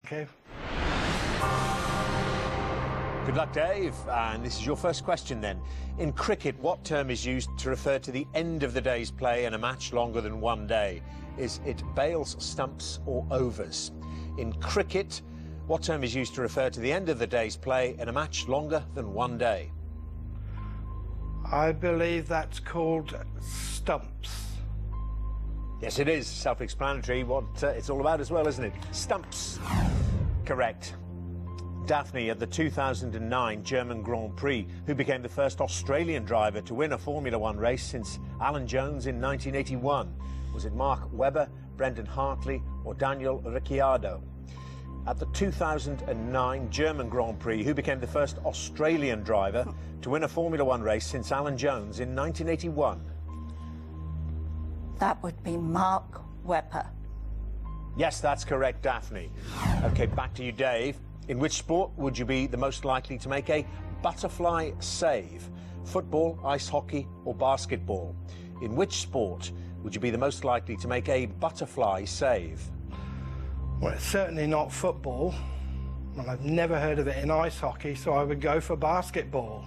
Okay. Good luck, Dave. And this is your first question then. In cricket, what term is used to refer to the end of the day's play in a match longer than 1 day? Is it bails, stumps or overs? In cricket, what term is used to refer to the end of the day's play in a match longer than 1 day? I believe that's called stumps. Yes, it is. Self-explanatory what it's all about as well, isn't it? Stumps. Correct. Daphne, at the 2009 German Grand Prix, who became the first Australian driver to win a Formula One race since Alan Jones in 1981. Was it Mark Webber, Brendan Hartley or Daniel Ricciardo? At the 2009 German Grand Prix, who became the first Australian driver to win a Formula One race since Alan Jones in 1981? That would be Mark Webber. Yes, that's correct, Daphne. OK, back to you, Dave. In which sport would you be the most likely to make a butterfly save? Football, ice hockey or basketball? In which sport would you be the most likely to make a butterfly save? Well, it's certainly not football, and I've never heard of it in ice hockey, so I would go for basketball.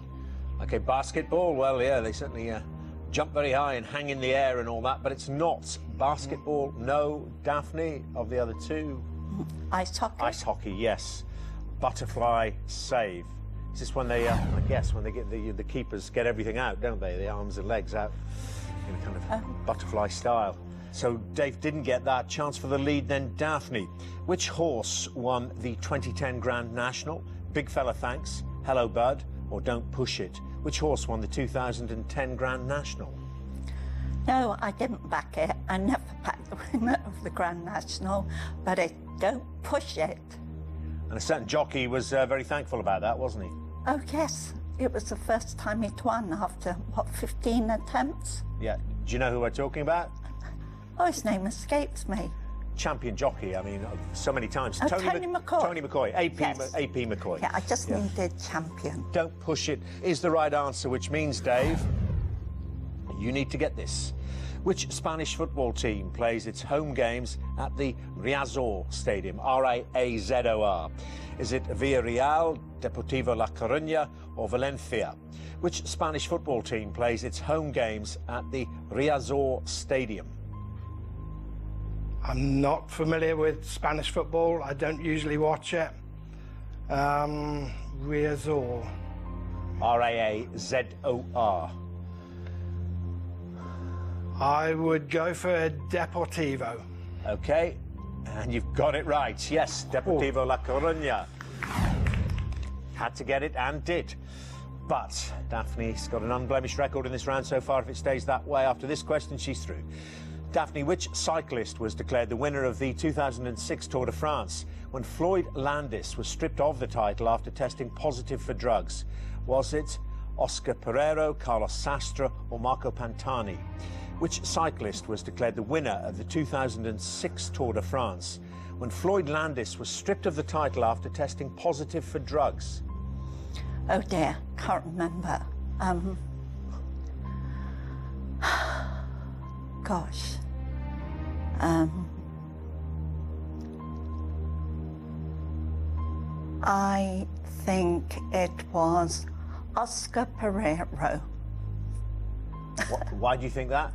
OK, basketball, well, yeah, they certainly jump very high and hang in the air and all that, but it's not. Basketball, no. Daphne, of the other two? Ice hockey? Ice hockey, yes. Butterfly save. Is this when they, I guess, when they get the keepers get everything out, don't they? The arms and legs out in a kind of butterfly style. So Dave didn't get that. Chance for the lead then, Daphne. Which horse won the 2010 Grand National? Big Fella Thanks, Hello Bud or Don't Push It? Which horse won the 2010 Grand National? No, I didn't back it. I never backed the winner of the Grand National, but I Don't Push It. And a certain jockey was very thankful about that, wasn't he? Oh, yes. It was the first time he'd won after, what, 15 attempts? Yeah. Do you know who we're talking about? Oh, his name escapes me. Champion jockey, I mean, so many times. Oh, Tony McCoy. Tony McCoy, AP, Yes. AP McCoy. Yeah, I just needed champion. Don't Push It is the right answer, which means, Dave, you need to get this. Which Spanish football team plays its home games at the Riazor Stadium, R-I-A-Z-O-R? Is it Villarreal, Deportivo La Coruña or Valencia? Which Spanish football team plays its home games at the Riazor Stadium? I'm not familiar with Spanish football. I don't usually watch it. Riazor. R-A-A-Z-O-R. I would go for Deportivo. OK, and you've got it right. Yes, Deportivo La Coruña. Had to get it and did. But Daphne's got an unblemished record in this round so far. If it stays that way after this question, she's through. Daphne, which cyclist was declared the winner of the 2006 Tour de France when Floyd Landis was stripped of the title after testing positive for drugs? Was it Oscar Pereiro, Carlos Sastre or Marco Pantani? Which cyclist was declared the winner of the 2006 Tour de France when Floyd Landis was stripped of the title after testing positive for drugs? Oh dear, can't remember. Gosh. I think it was Oscar Pereiro. Why do you think that?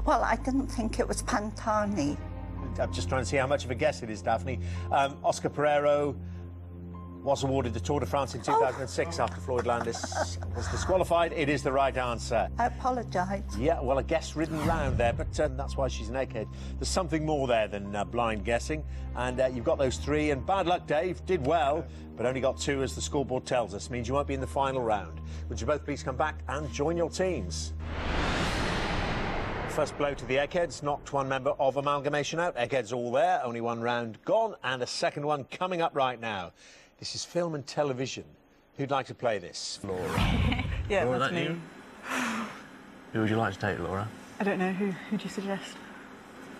Well, I didn't think it was Pantani. I'm just trying to see how much of a guess it is, Daphne. Oscar Pereiro was awarded the Tour de France in 2006 after Floyd Landis was disqualified. It is the right answer. I apologise. Yeah, well, a guess-ridden round there, but that's why she's an egghead. There's something more there than blind guessing, and you've got those three, and bad luck, Dave. Did well, but only got two, as the scoreboard tells us. Means you won't be in the final round. Would you both please come back and join your teams? First blow to the eggheads, knocked one member of Amalgamation out. Eggheads all there, only one round gone, and a second one coming up right now. This is film and television. Who'd like to play this? Laura. Yeah, Laura, that's that me. you? Who would you like to take, Laura? I don't know. Who'd you suggest?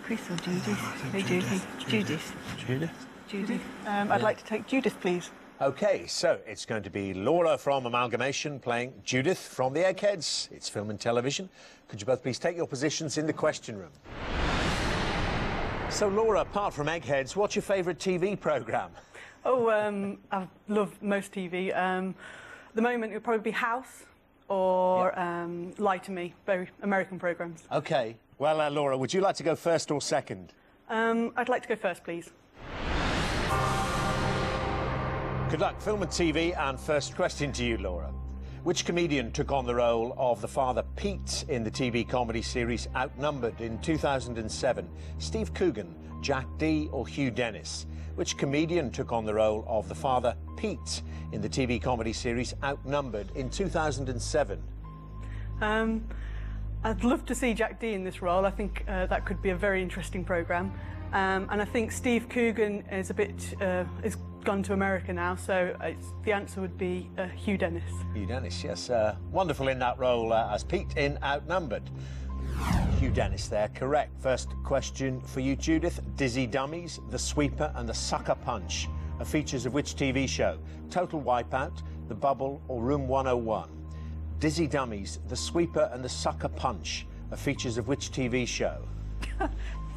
Chris or Judith? Who do you think? Judith. Judith? Judith. I'd like to take Judith, please. OK, so it's going to be Laura from Amalgamation playing Judith from the Eggheads. It's film and television. Could you both please take your positions in the question room? So, Laura, apart from Eggheads, what's your favourite TV programme? Oh, I love most TV. At the moment, it would probably be House or Lie to Me, very American programmes. OK. Well, Laura, would you like to go first or second? I'd like to go first, please. Good luck, film and TV, and first question to you, Laura. Which comedian took on the role of the father Pete in the TV comedy series Outnumbered in 2007? Steve Coogan, Jack Dee or Hugh Dennis? Which comedian took on the role of the father Pete in the TV comedy series Outnumbered in 2007? I'd love to see Jack Dee in this role. I think that could be a very interesting programme. And I think Steve Coogan is a bit... is gone to America now, so the answer would be Hugh Dennis. Hugh Dennis, yes. Wonderful in that role as Pete in Outnumbered. Hugh Dennis there, correct. First question for you, Judith. Dizzy Dummies, The Sweeper and The Sucker Punch are features of which TV show? Total Wipeout, The Bubble or Room 101? Dizzy Dummies, The Sweeper and The Sucker Punch are features of which TV show?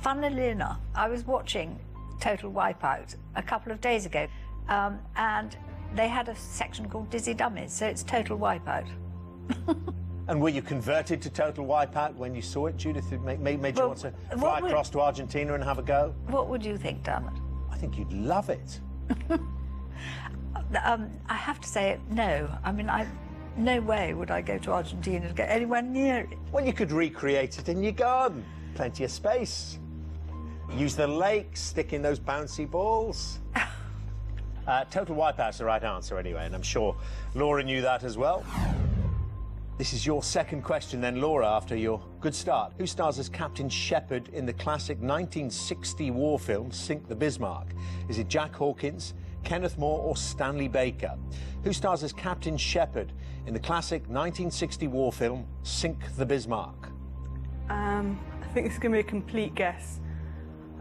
Funnily enough, I was watching Total Wipeout a couple of days ago, and they had a section called Dizzy Dummies, so it's Total Wipeout. And were you converted to Total Wipeout when you saw it, Judith? It made you want to fly across to Argentina and have a go? What would you think, Dermot? I think you'd love it. I have to say, no. I mean, no way would I go to Argentina to get anywhere near it. Well, you could recreate it in your garden. Plenty of space. Use the lake, stick in those bouncy balls. Total Wipeout's the right answer anyway, and I'm sure Laura knew that as well. This is your second question then, Laura, after your good start. Who stars as Captain Shepherd in the classic 1960 war film Sink the Bismarck? Is it Jack Hawkins, Kenneth More or Stanley Baker? Who stars as Captain Shepherd in the classic 1960 war film Sink the Bismarck? I think this is going to be a complete guess.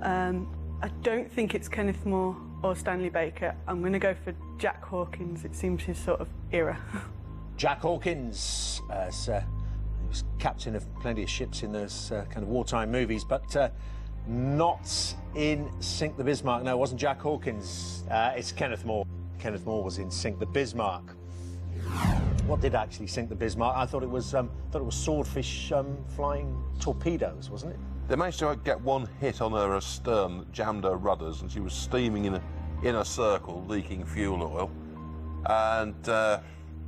I don't think it's Kenneth More or Stanley Baker. I'm going to go for Jack Hawkins. It seems his sort of era. Jack Hawkins, he was captain of plenty of ships in those kind of wartime movies, but not in Sink the Bismarck. No, it wasn't Jack Hawkins. It's Kenneth More. Kenneth More was in Sink the Bismarck. What did actually sink the Bismarck? I thought it was swordfish flying torpedoes, wasn't it? They managed to get one hit on her stern that jammed her rudders, and she was steaming in a circle, leaking fuel oil. And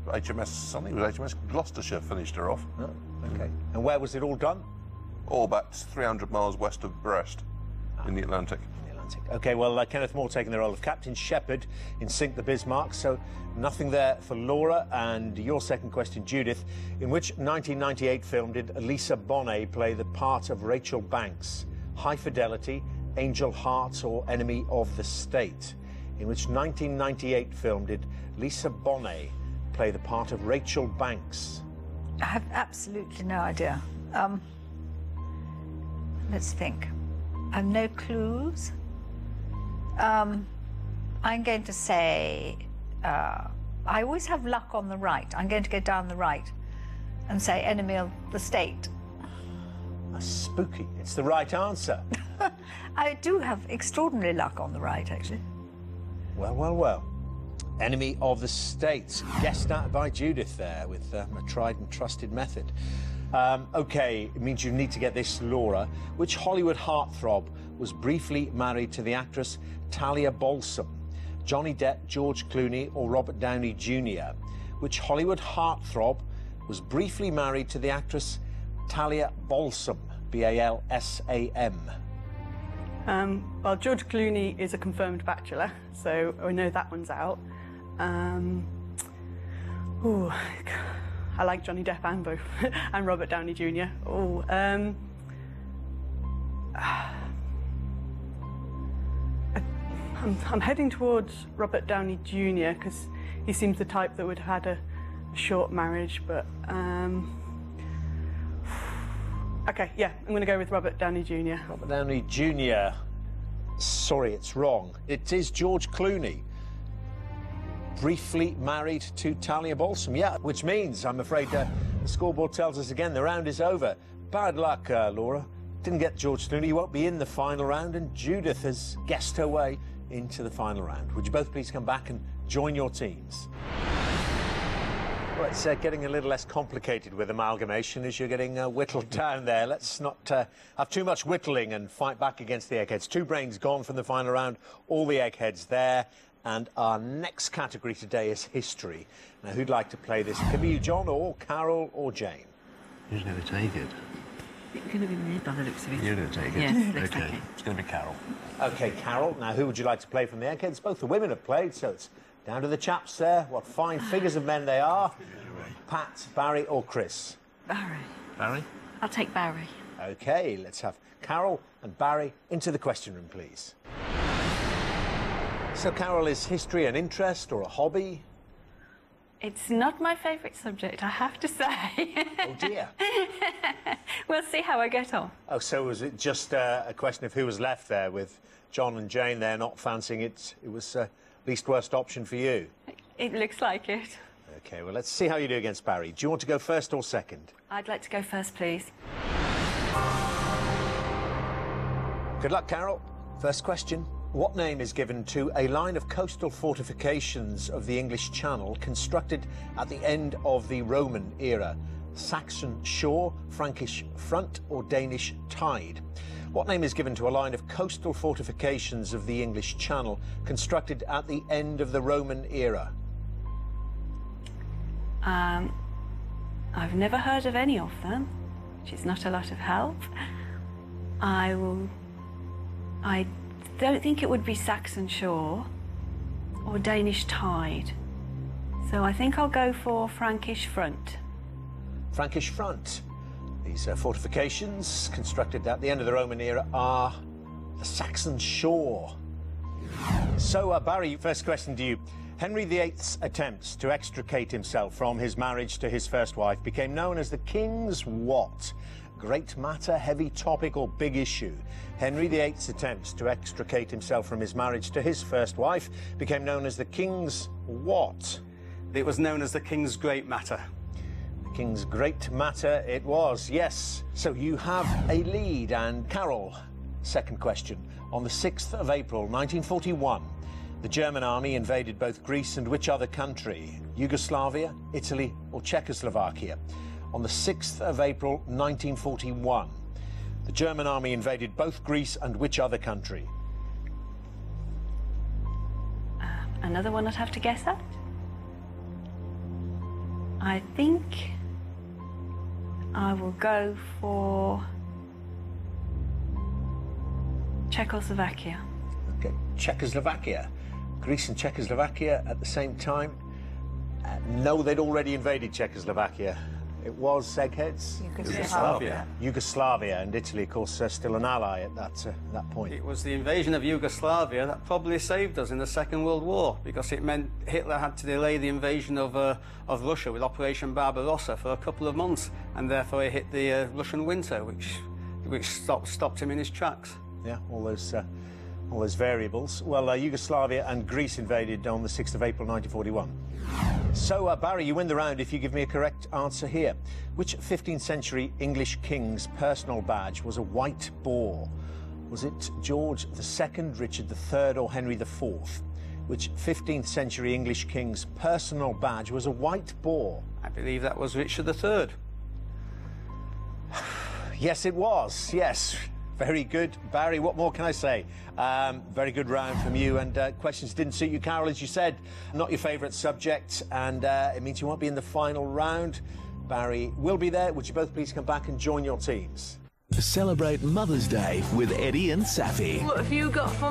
HMS, I think it was HMS Gloucestershire finished her off. Oh, OK. And where was it all done? All about 300 miles west of Brest, in the Atlantic. OK, well, Kenneth More taking the role of Captain Shepherd in Sink the Bismarck, so nothing there for Laura. And your second question, Judith. In which 1998 film did Elisa Bonet play the part of Rachel Banks? High Fidelity, Angel Heart or Enemy of the State? In which 1998 film did Lisa Bonet play the part of Rachel Banks? I have absolutely no idea. Let's think. I have no clues. I'm going to say, I always have luck on the right. I'm going to go down the right and say Enemy of the State. That's spooky. It's the right answer. I do have extraordinary luck on the right, actually. Well, well, well. Enemy of the State. Guessed that by Judith there with a tried and trusted method. OK, it means you need to get this, Laura. Which Hollywood heartthrob was briefly married to the actress Talia Balsam? Johnny Depp, George Clooney or Robert Downey Jr.? Which Hollywood heartthrob was briefly married to the actress Talia Balsam, B-A-L-S-A-M? Well, George Clooney is a confirmed bachelor, so we know that one's out. Ooh, I like Johnny Depp and both, and Robert Downey Jr. Oh, I'm heading towards Robert Downey Jr. because he seems the type that would have had a short marriage, but OK, yeah, I'm going to go with Robert Downey Jr. Robert Downey Jr. Sorry, it's wrong. It is George Clooney. Briefly married to Talia Balsam, yeah, which means, I'm afraid, the scoreboard tells us again the round is over. Bad luck, Laura. didn't get George Clooney. You won't be in the final round, and Judith has guessed her way into the final round. Would you both please come back and join your teams? Well, it's getting a little less complicated with amalgamation as you're getting whittled down there. Let's not have too much whittling and fight back against the eggheads. 2 brains gone from the final round, all the eggheads there. And our next category today is history. Now, who'd like to play this? Could be you, John, or Carol, or Jane. Who's going to take it? It's going to be me by the looks of it. You're going to take it? Yes, OK. It's going to be Carol. OK, Carol. Now, who would you like to play from the eggheads? Both the women have played, so it's down to the chaps there. What fine figures of men they are. Pat, Barry, or Chris? Barry. Barry? I'll take Barry. OK, let's have Carol and Barry into the question room, please. So, Carol, is history an interest or a hobby? It's not my favourite subject, I have to say. Oh, dear. We'll see how I get on. Oh, so was it just a question of who was left there with John and Jane there not fancying it? It was least worst option for you? It looks like it. OK, well, let's see how you do against Barry. Do you want to go first or second? I'd like to go first, please. Good luck, Carol. First question. What name is given to a line of coastal fortifications of the English Channel constructed at the end of the Roman era? Saxon shore, Frankish front, or Danish tide? What name is given to a line of coastal fortifications of the English Channel constructed at the end of the Roman era? I've never heard of any of them, which is not a lot of help. I don't think it would be Saxon shore or Danish tide. So I think I'll go for Frankish front. Frankish front. These fortifications constructed at the end of the Roman era are the Saxon shore. So, Barry, first question to you. Henry VIII's attempts to extricate himself from his marriage to his first wife became known as the King's what? Great matter, heavy topic, or big issue? Henry VIII's attempts to extricate himself from his marriage to his first wife became known as the King's what? It was known as the King's Great Matter. The King's Great Matter it was, yes. So you have a lead. And Carol, second question. On the 6th of April 1941, the German army invaded both Greece and which other country? Yugoslavia, Italy, or Czechoslovakia? On the 6th of April 1941, the German army invaded both Greece and which other country? Another one I'd have to guess at? I think I will go for Czechoslovakia. Okay, Czechoslovakia. Greece and Czechoslovakia at the same time. No, they'd already invaded Czechoslovakia. It was eggheads. Yugoslavia. Yugoslavia, and Italy, of course, still an ally at that point. It was the invasion of Yugoslavia that probably saved us in the Second World War, because it meant Hitler had to delay the invasion of Russia with Operation Barbarossa for a couple of months, and therefore he hit the Russian winter, which stopped him in his tracks. Yeah, all those variables. Well, Yugoslavia and Greece invaded on the 6th of April 1941. So, Barry, you win the round if you give me a correct answer here. Which 15th century English king's personal badge was a white boar? Was it George II, Richard III, or Henry IV? Which 15th century English king's personal badge was a white boar? I believe that was Richard III. Yes, it was, yes. Very good, Barry. What more can I say? Very good round from you, and questions didn't suit you, Carol, as you said. Not your favourite subject, and it means you won't be in the final round. Barry will be there. Would you both please come back and join your teams? Celebrate Mother's Day with Eddie and Safi. What have you got for